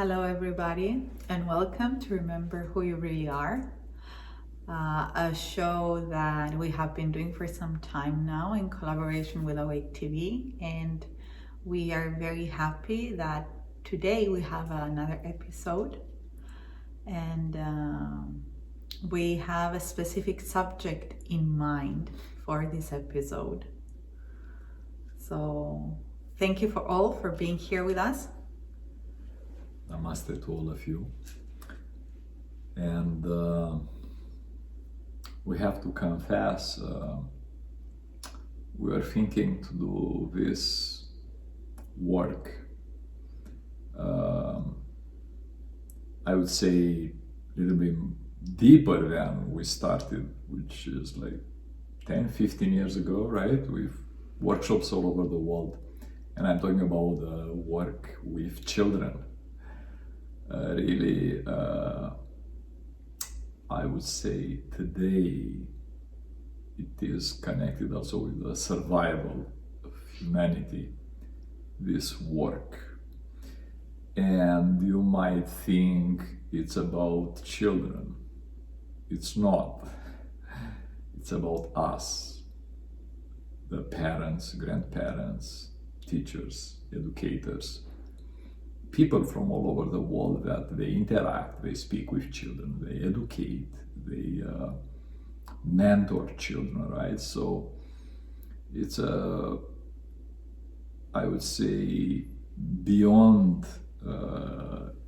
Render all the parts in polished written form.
Hello everybody and welcome to Remember Who You Really Are, a show that we have been doing for some time now in collaboration with Awake TV, and we are very happy that today we have another episode, and we have a specific subject in mind for this episode. So thank you for being here with us. Namaste to all of you. And we have to confess, we are thinking to do this work, I would say a little bit deeper than we started, which is like 10-15 years ago, right? With workshops all over the world. And I'm talking about the work with children. Really, I would say today it is connected also with the survival of humanity, this work. And you might think it's about children. It's not. It's about us, the parents, grandparents, teachers, educators, people from all over the world that they interact, they speak with children, they educate, they mentor children, right? So it's I would say, beyond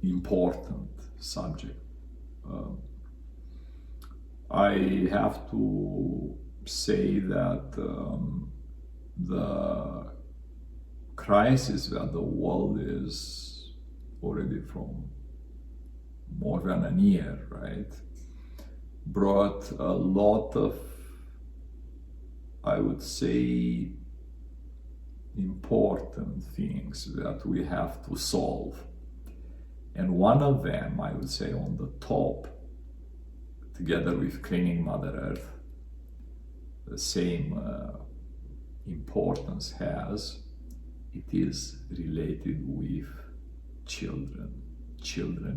important subject. I have to say that the crisis that the world is already from more than a year, right, brought a lot of, I would say, important things that we have to solve. And one of them, I would say, on the top, together with cleaning Mother Earth, the same importance has, it is related with children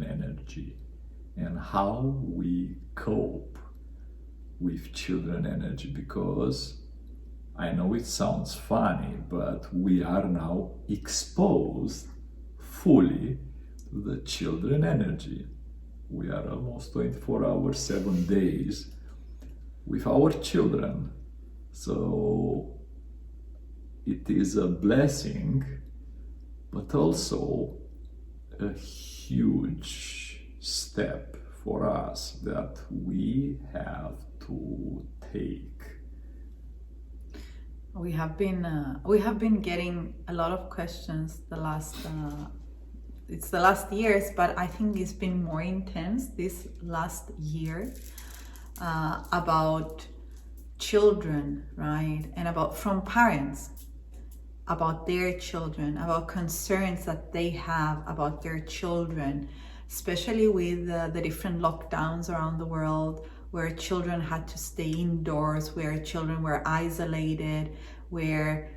energy, and how we cope with children energy, because I know it sounds funny, but we are now exposed fully to the children energy. We are almost 24 hours, 7 days with our children. So it is a blessing, but also a huge step for us that we have to take. We have been getting a lot of questions the last years, but I think it's been more intense this last year about children, right? And from parents, about their children, about concerns that they have about their children, especially with the different lockdowns around the world, where children had to stay indoors, where children were isolated, where,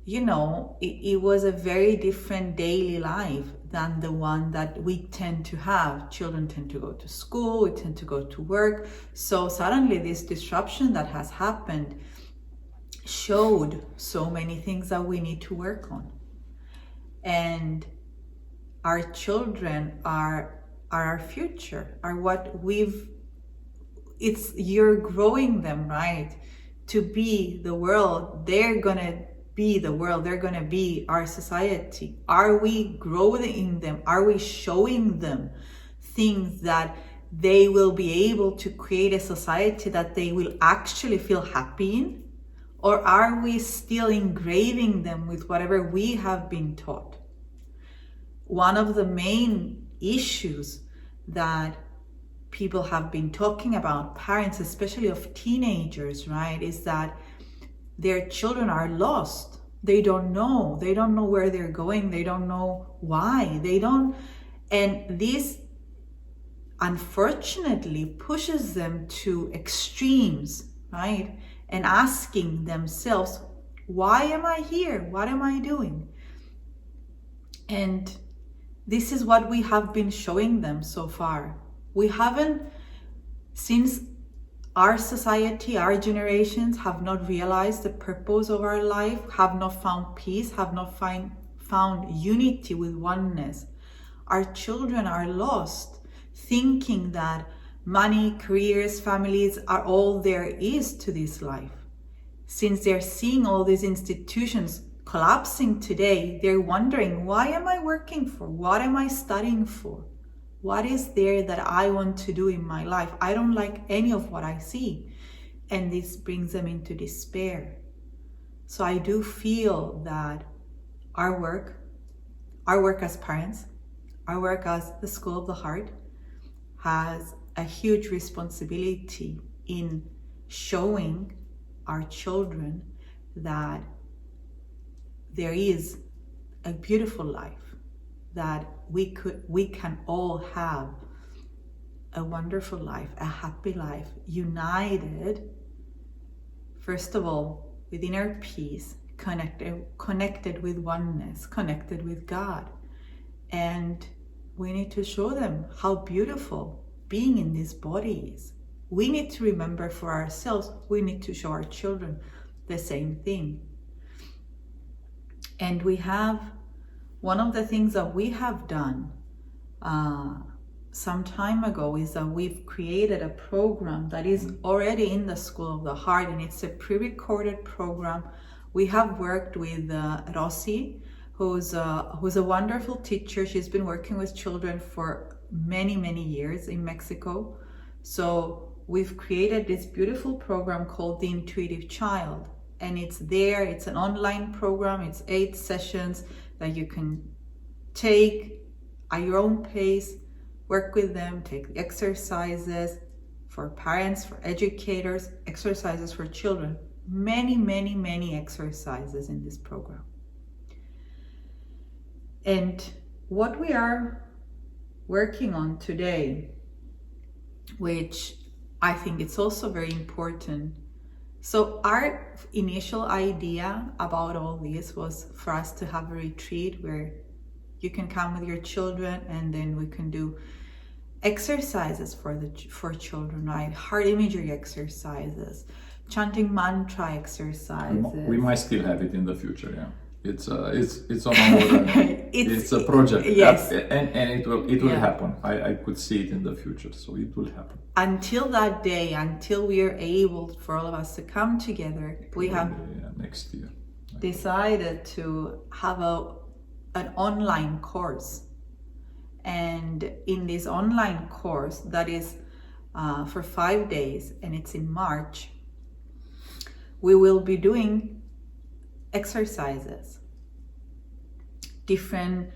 it was a very different daily life than the one that we tend to have. Children tend to go to school, we tend to go to work. So suddenly this disruption that has happened showed so many things that we need to work on. And our children are our future, are what you're growing them, right? To be the world. They're gonna be the world. They're gonna be our society. Are we growing them? Are we showing them things that they will be able to create a society that they will actually feel happy in? Or are we still engraving them with whatever we have been taught? One of the main issues that people have been talking about, parents, especially of teenagers, right, is that their children are lost. They don't know where they're going. They don't know why. And this unfortunately pushes them to extremes, right? And asking themselves, why am I here? What am I doing? And this is what we have been showing them so far. We haven't, since our society, our generations have not realized the purpose of our life, have not found peace, have not found unity with oneness. Our children are lost, thinking that money, careers, families are all there is to this life. Since they're seeing all these institutions collapsing today, they're wondering, why am I working for? What am I studying for? What is there that I want to do in my life? I don't like any of what I see. And this brings them into despair. So I do feel that our work as parents, our work as the School of the Heart, has a huge responsibility in showing our children that there is a beautiful life, that we can all have a wonderful life, a happy life, united, first of all, with inner peace, connected with oneness, connected with God. And we need to show them how beautiful being in this body is. We need to remember for ourselves, we need to show our children the same thing. And we have, one of the things that we have done some time ago is that we've created a program that is already in the School of the Heart, and it's a pre-recorded program. We have worked with Rossi, who's a wonderful teacher. She's been working with children for many, many years in Mexico. So we've created this beautiful program called The Intuitive Child. And it's there, it's an online program, it's 8 sessions that you can take at your own pace, work with them, take exercises for parents, for educators, exercises for children. Many, many, many exercises in this program. And what we are working on today, which I think it's also very important. So our initial idea about all this was for us to have a retreat where you can come with your children, and then we can do exercises for children, right? Heart imagery exercises, chanting mantra exercises. We might still have it in the future, yeah. It's on our it's a project. Yes. And it will happen. I could see it in the future, so it will happen. Until that day, until we are able for all of us to come together, we have next year decided to have an online course. And in this online course that is for 5 days, and it's in March, we will be doing exercises, different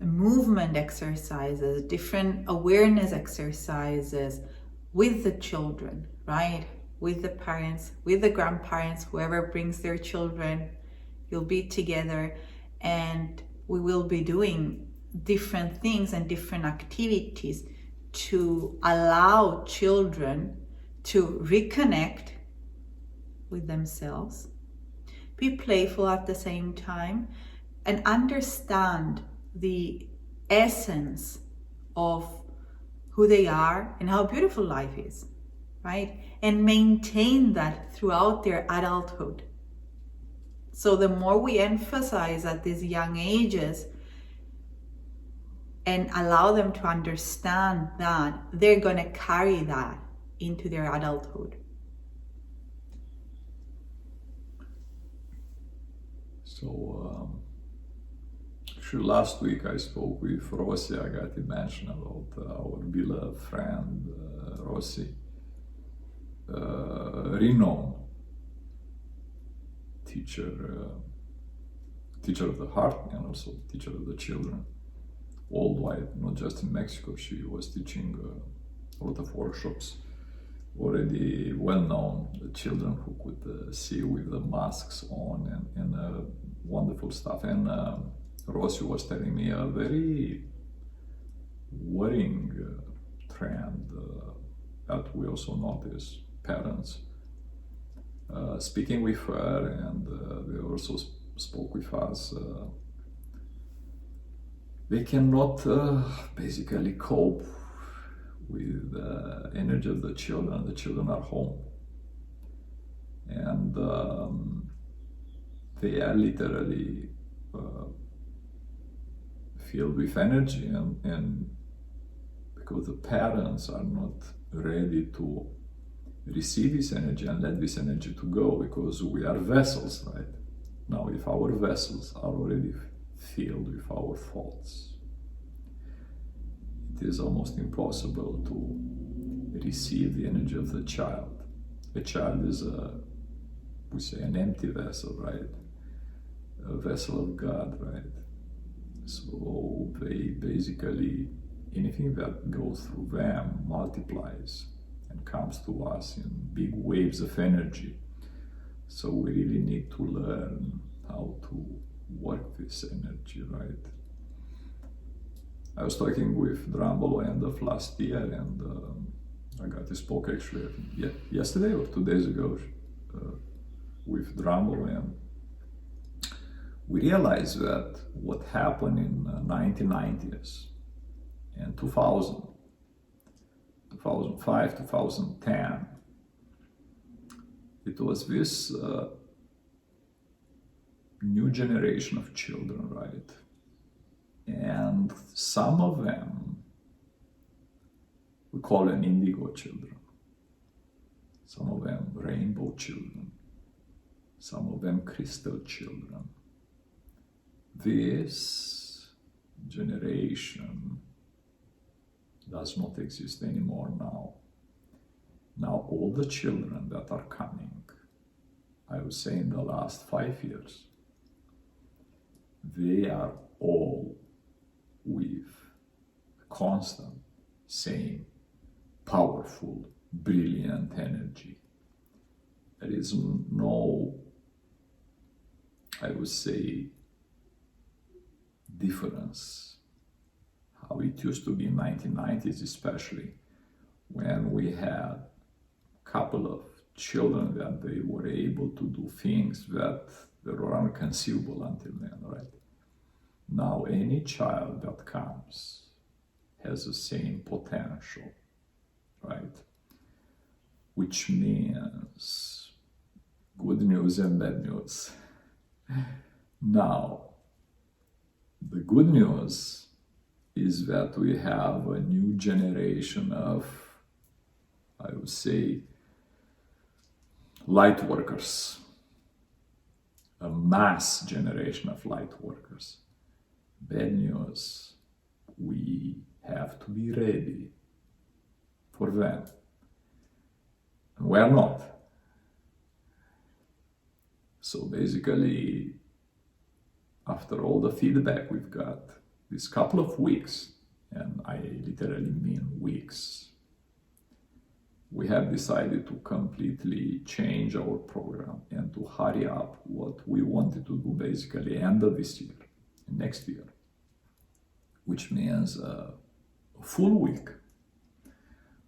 movement exercises, different awareness exercises with the children, right? With the parents, with the grandparents, whoever brings their children, you'll be together, and we will be doing different things and different activities to allow children to reconnect with themselves, be playful at the same time, and understand the essence of who they are and how beautiful life is, right? And maintain that throughout their adulthood. So the more we emphasize at these young ages and allow them to understand that, they're going to carry that into their adulthood. So, actually last week I spoke with Rossi. I got to mention about our beloved friend Rossi, renowned teacher of the heart and also teacher of the children worldwide, not just in Mexico. She was teaching a lot of workshops, already well known, the children who could see with the masks on and wonderful stuff. And Rossi was telling me a very worrying trend that we also notice, parents. Speaking with her, and they also spoke with us, they cannot basically cope with the energy of the children. The children are home, and they are literally filled with energy, and because the parents are not ready to receive this energy and let this energy to go, because we are vessels, right? Now, if our vessels are already filled with our thoughts, it is almost impossible to receive the energy of the child. A child is we say an empty vessel, right? A vessel of God, right? So they basically, anything that goes through them multiplies and comes to us in big waves of energy. So we really need to learn how to work this energy, right? I was talking with Drambolo end of last year, and I got to spoke actually yesterday or 2 days ago with Drambolo, and we realized that what happened in 1990s and 2000, 2005, 2010, it was this new generation of children, right? And some of them, we call them indigo children, some of them rainbow children, some of them crystal children. This generation does not exist anymore now. Now all the children that are coming, I would say in the last 5 years, they are all with constant, same, powerful, brilliant energy. There is no, I would say, difference how it used to be in 1990s, especially when we had a couple of children that they were able to do things that were unconceivable until then, right? Now any child that comes has the same potential, right? Which means good news and bad news. Now, the good news is that we have a new generation of, I would say, light workers, a mass generation of light workers. Bad news, we have to be ready for them. And we are not. So basically, after all the feedback we've got, this couple of weeks, and I literally mean weeks, we have decided to completely change our program and to hurry up what we wanted to do basically end of this year, next year, which means a full week,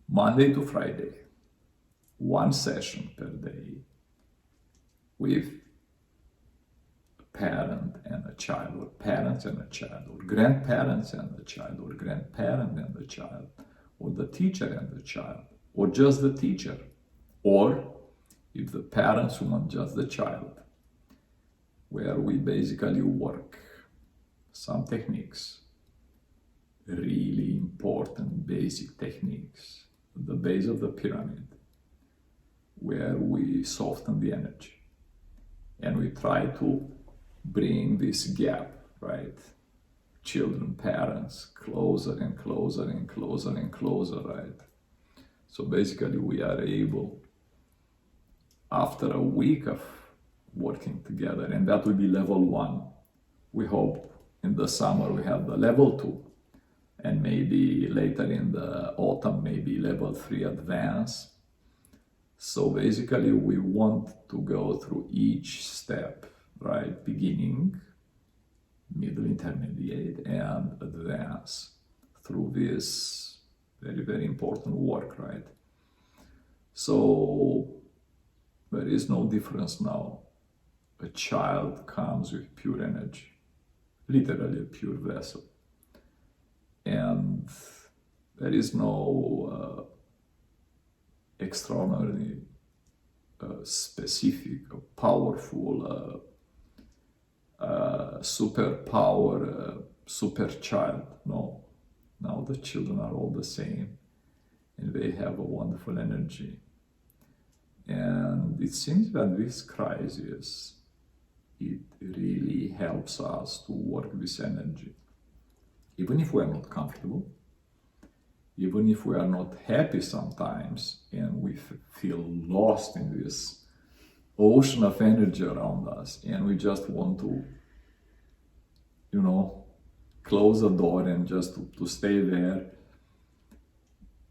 Monday to Friday, one session per day with a parent and a child, or parents and a child, or grandparents and a child, or grandparent and a child, or the teacher and the child, or just the teacher, or if the parents want just the child, where we basically work some techniques, really important basic techniques, at the base of the pyramid, where we soften the energy and we try to bring this gap, right? Children, parents, closer and closer and closer and closer, right? So basically we are able, after a week of working together, and that will be level 1. We hope in the summer we have the level 2, and maybe later in the autumn, maybe level 3 advanced. So basically we want to go through each step, right? Beginning, middle, intermediate, and advance through this very, very important work, right? So there is no difference now. A child comes with pure energy, literally a pure vessel. And there is no extraordinary, specific, powerful, superpower, super child. No, now the children are all the same, and they have a wonderful energy. And it seems that this crisis, it really helps us to work this energy. Even if we are not comfortable, even if we are not happy sometimes, and we feel lost in this ocean of energy around us, and we just want to, close the door and just to stay there,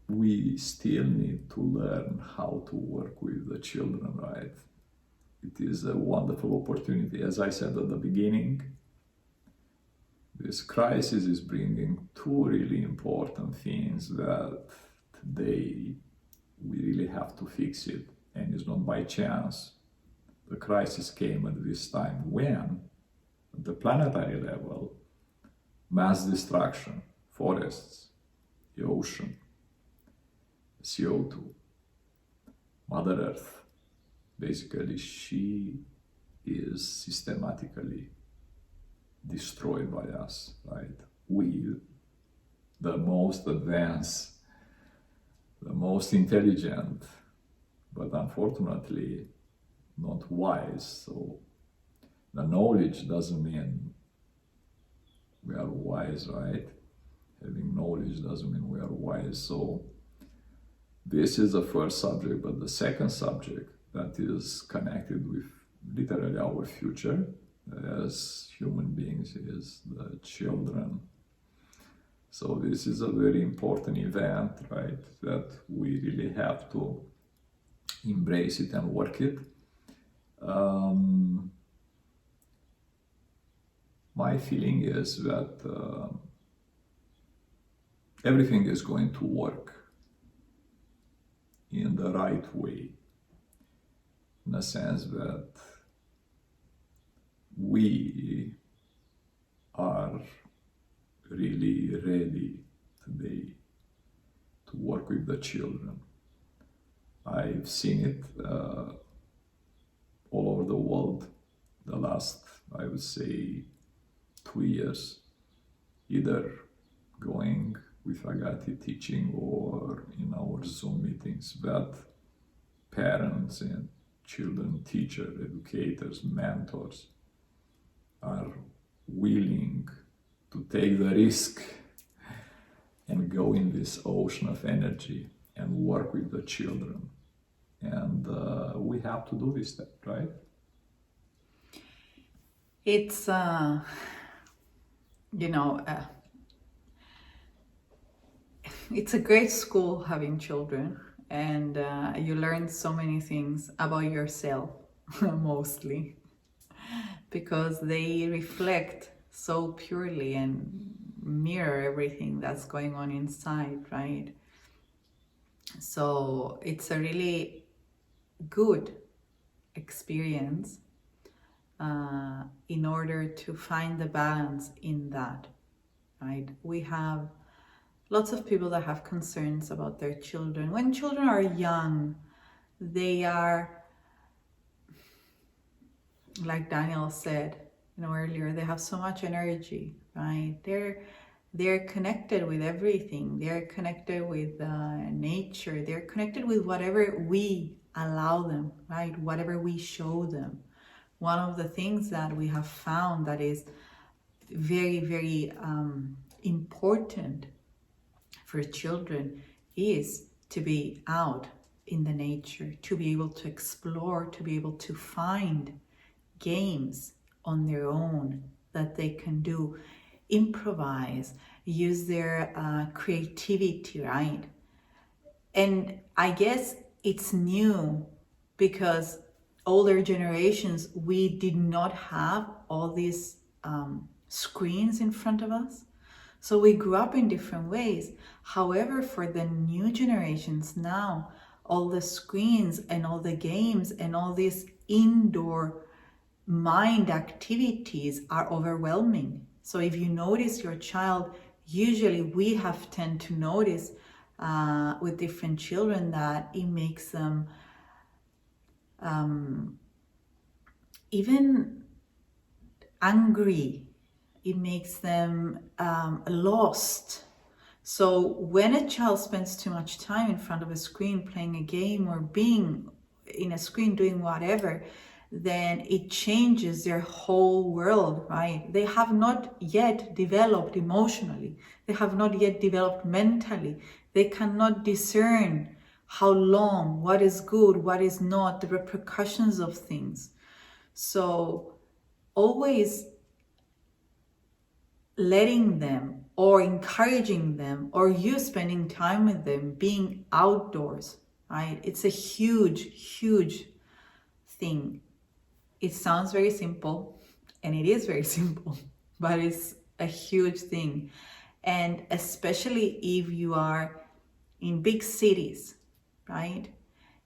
we still need to learn how to work with the children, right? It is a wonderful opportunity. As I said at the beginning, this crisis is bringing two really important things that today we really have to fix it, and it's not by chance. The crisis came at this time when, at the planetary level, mass destruction, forests, the ocean, CO2, Mother Earth, basically she is systematically destroyed by us, right? We, the most advanced, the most intelligent, but unfortunately not wise. So the knowledge doesn't mean we are wise, right? Having knowledge doesn't mean we are wise. So this is the first subject, but the second subject that is connected with literally our future as human beings is the children. So this is a very important event, right? That we really have to embrace it and work it. My feeling is that everything is going to work in the right way, in the sense that we are really ready today to work with the children. I've seen it all over the world the last, I would say, 2 years, either going with Agati teaching or in our Zoom meetings, that parents and children, teachers, educators, mentors are willing to take the risk and go in this ocean of energy and work with the children. And we have to do this step, right? It's, it's a great school having children, and you learn so many things about yourself, mostly, because they reflect so purely and mirror everything that's going on inside, right? So it's a really good experience in order to find the balance in that, right? We have lots of people that have concerns about their children. When children are young, they are, like Daniel said, earlier, they have so much energy, right? They're connected with everything. They're connected with nature. They're connected with whatever we allow them, right? Whatever we show them. One of the things that we have found that is very, very important for children is to be out in the nature, to be able to explore, to be able to find games on their own that they can do, improvise, use their creativity, right? And I guess it's new because older generations, we did not have all these screens in front of us. So we grew up in different ways. However, for the new generations now, all the screens and all the games and all these indoor mind activities are overwhelming. So if you notice your child usually we have tend to notice with different children that it makes them even angry. It makes them lost. So when a child spends too much time in front of a screen playing a game or being in a screen doing whatever, then it changes their whole world, right? They have not yet developed emotionally. They have not yet developed mentally. They cannot discern how long, what is good, what is not, the repercussions of things. So always letting them or encouraging them or you spending time with them, being outdoors, right? It's a huge, huge thing. It sounds very simple, and it is very simple, but it's a huge thing. And especially if you are in big cities, right?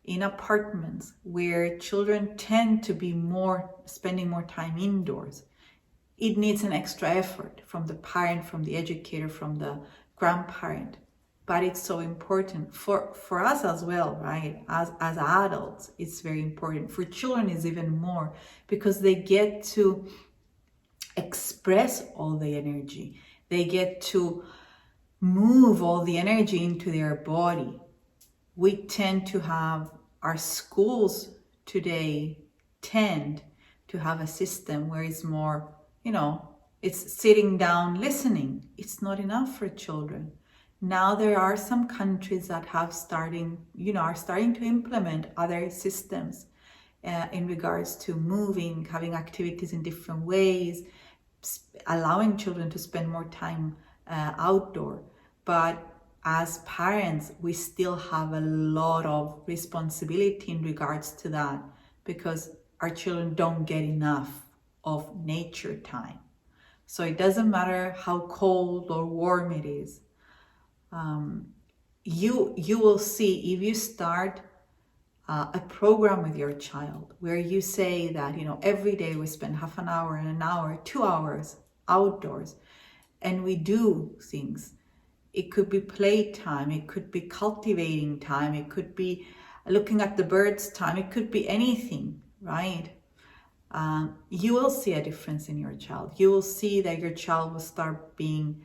In apartments where children tend to be spending more time indoors, it needs an extra effort from the parent, from the educator, from the grandparent. But it's so important for us as well, right? As adults, it's very important. For children, it's even more because they get to express all the energy. They get to move all the energy into their body. We tend to have our schools today tend to have a system where it's more, it's sitting down listening. It's not enough for children. Now there are some countries that are starting to implement other systems in regards to moving, having activities in different ways, allowing children to spend more time outdoor. But as parents, we still have a lot of responsibility in regards to that because our children don't get enough of nature time. So it doesn't matter how cold or warm it is. You will see if you start a program with your child where you say that every day we spend half an hour, 2 hours outdoors, and we do things. It could be playtime, it could be cultivating time, it could be looking at the birds time, it could be anything, right? You will see a difference in your child. You will see that your child will start being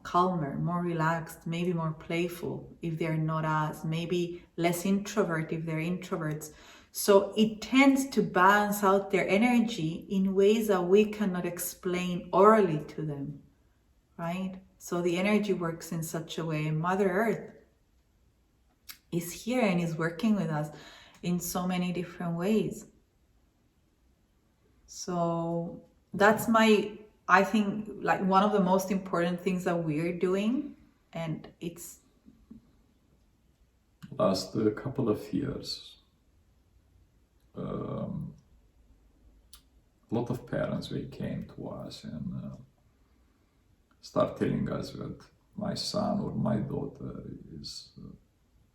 calmer, more relaxed, maybe more playful if they're not as, maybe less introvert if they're introverts. So it tends to balance out their energy in ways that we cannot explain orally to them, right? So the energy works in such a way. Mother Earth is here and is working with us in so many different ways. So that's I think, like one of the most important things that we're doing, and it's last couple of years, a lot of parents, they came to us and start telling us that my son or my daughter is a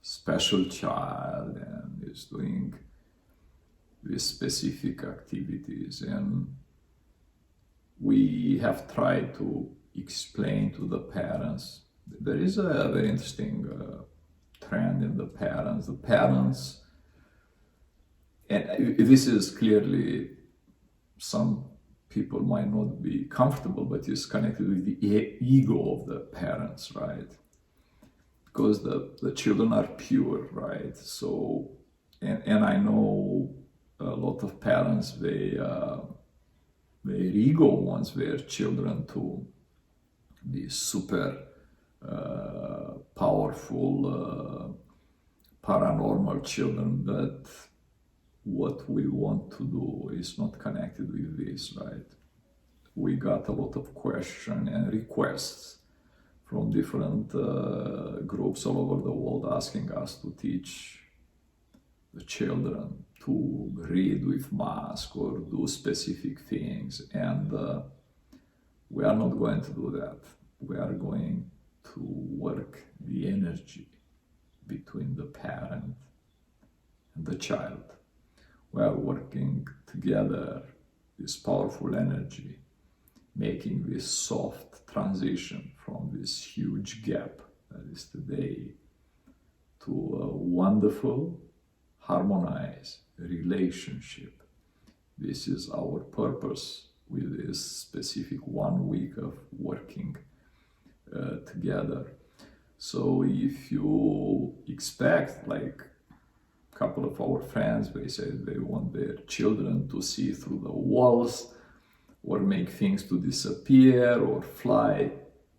special child and is doing these specific activities, and we have tried to explain to the parents. There is a very interesting trend in the parents. The parents, and this is clearly, some people might not be comfortable, but it's connected with the ego of the parents, right? Because the children are pure, right? So, and I know a lot of parents, their ego wants their children to be super powerful, paranormal children, but what we want to do is not connected with this, right? We got a lot of questions and requests from different groups all over the world asking us to teach the children to read with mask or do specific things, and we are not going to do that. We are going to work the energy between the parent and the child. We are working together this powerful energy, making this soft transition from this huge gap that is today to a wonderful, harmonized relationship. This is our purpose with this specific 1 week of working together. So if you expect, like a couple of our friends, they say they want their children to see through the walls or make things to disappear or fly,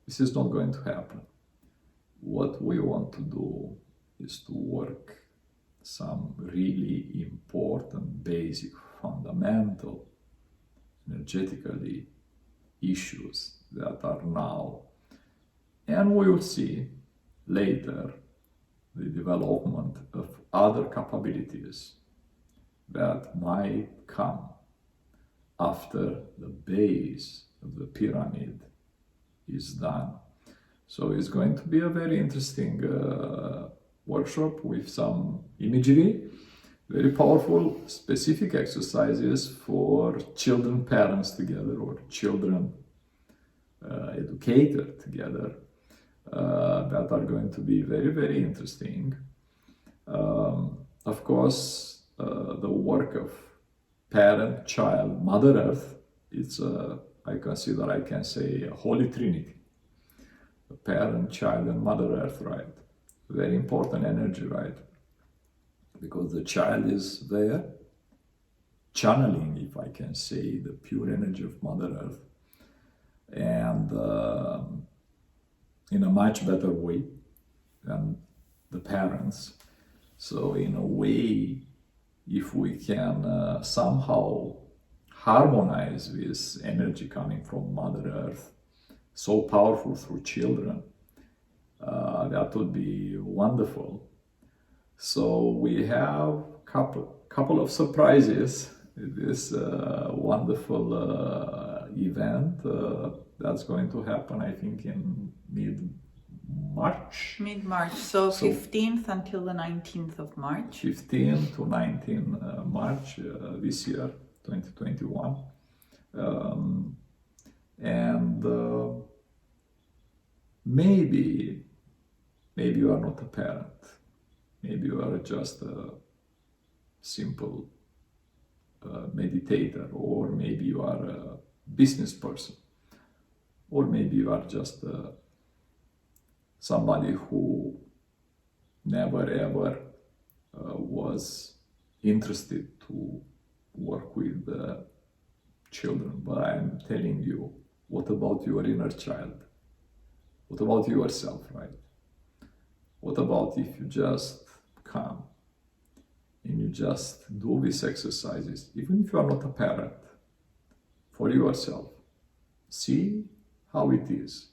this is not going to happen. What we want to do is to work some really important, basic, fundamental, energetically issues that are now. And we will see later the development of other capabilities that might come after the base of the pyramid is done. So it's going to be a very interesting workshop with some imagery, very powerful, specific exercises for children, parents together, or children educator together, that are going to be very, very interesting. Of course, the work of parent, child, Mother Earth, it's I consider, I can say, a holy trinity. The parent, child, and Mother Earth, right? Very important energy, right? Because the child is there channeling, if I can say, the pure energy of Mother Earth, and in a much better way than the parents. So in a way, if we can somehow harmonize this energy coming from Mother Earth, so powerful through children, that would be wonderful. So we have couple of surprises with this wonderful event that's going to happen, I think, in mid-March. Mid-March, so 15th until the 19th of March. 15 to 19 March this year, 2021. And maybe you are not a parent. Maybe you are just a simple meditator, or maybe you are a business person, or maybe you are just somebody who never ever was interested to work with children. But I'm telling you, what about your inner child? What about yourself, right? What about if you just come and you just do these exercises, even if you are not a parent, for yourself? See how it is.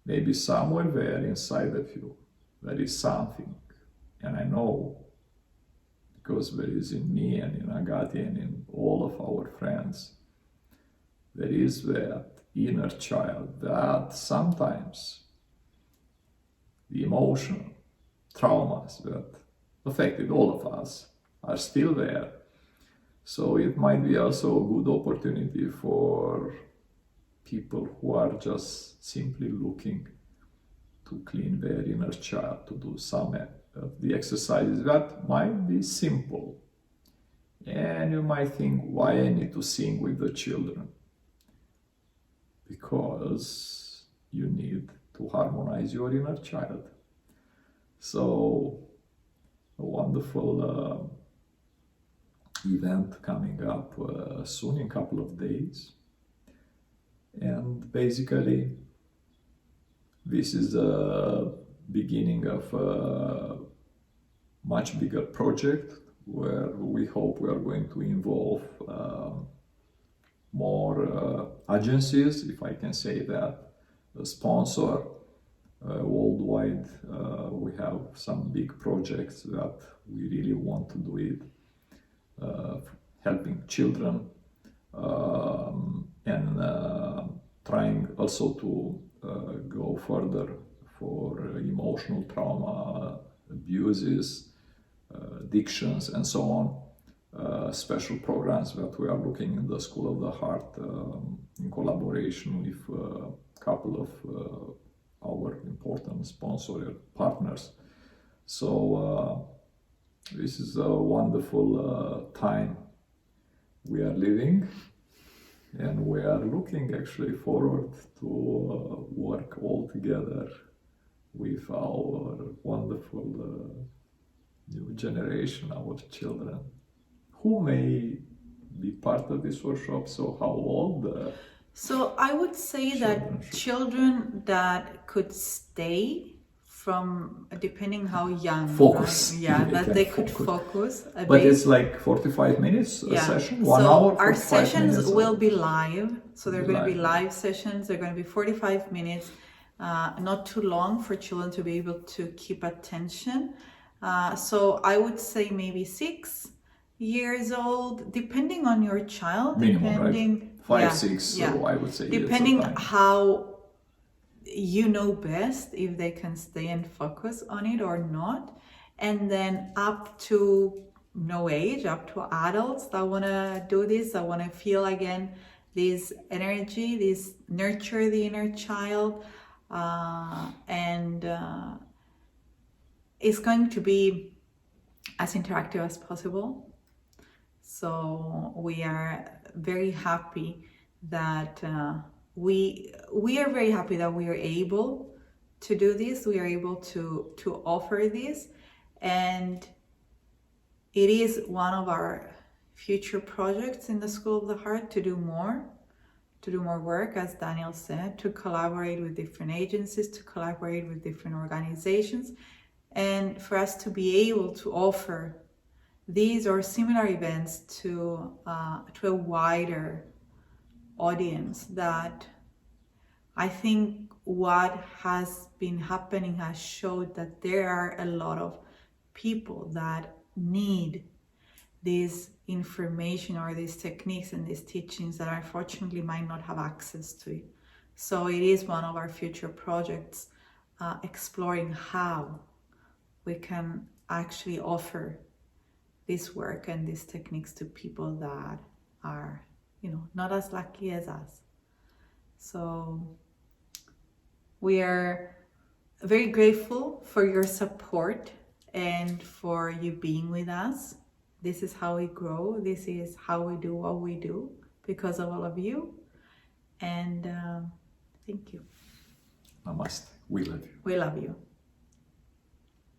Maybe somewhere there inside of you, there is something, and I know, because there is in me and in Agati and in all of our friends, there is that inner child that sometimes the emotional traumas that affected all of us are still there. So it might be also a good opportunity for people who are just simply looking to clean their inner child, to do some of the exercises that might be simple. And you might think, why I need to sing with the children? Because you need to harmonize your inner child. So a wonderful event coming up soon, in a couple of days. And basically, this is the beginning of a much bigger project where we hope we are going to involve more agencies, if I can say that, a sponsor worldwide. We have some big projects that we really want to do it, helping children, and trying also to go further for emotional trauma, abuses, addictions, and so on. special programs that we are looking in the School of the Heart in collaboration with a couple of our important sponsor partners. So this is a wonderful time we are living, and we are looking actually forward to work all together with our wonderful new generation, our children, who may be part of this workshop. So how old? So I would say that children that could stay from, depending how young, focus. right? Yeah, that they could focus a but bit. it's like 45 minutes a session, 1 so hour, our 45 sessions minutes will be live, so they're going to be live. live sessions. They're going to be 45 minutes, not too long for children to be able to keep attention. So I would say maybe 6 years old, depending on your child. Minimum, depending, right? 5, 6, so I would say depending how you know best if they can stay and focus on it or not. And then up to no age, up to adults that want to do this, that want to feel again this energy, this nurture the inner child, and it's going to be as interactive as possible. So we are very happy that we are very happy that we are able to do this. We are able to offer this, and it is one of our future projects in the School of the Heart to do more work, as Daniel said, to collaborate with different agencies, to collaborate with different organizations, and for us to be able to offer these or similar events to a wider audience. That I think what has been happening has showed that there are a lot of people that need this information or these techniques and these teachings that unfortunately might not have access to it. So it is one of our future projects, exploring how we can actually offer this work and these techniques to people that are, not as lucky as us. So we are very grateful for your support and for you being with us. This is how we grow. This is how we do what we do, because of all of you. And thank you. Namaste. We love you. We love you.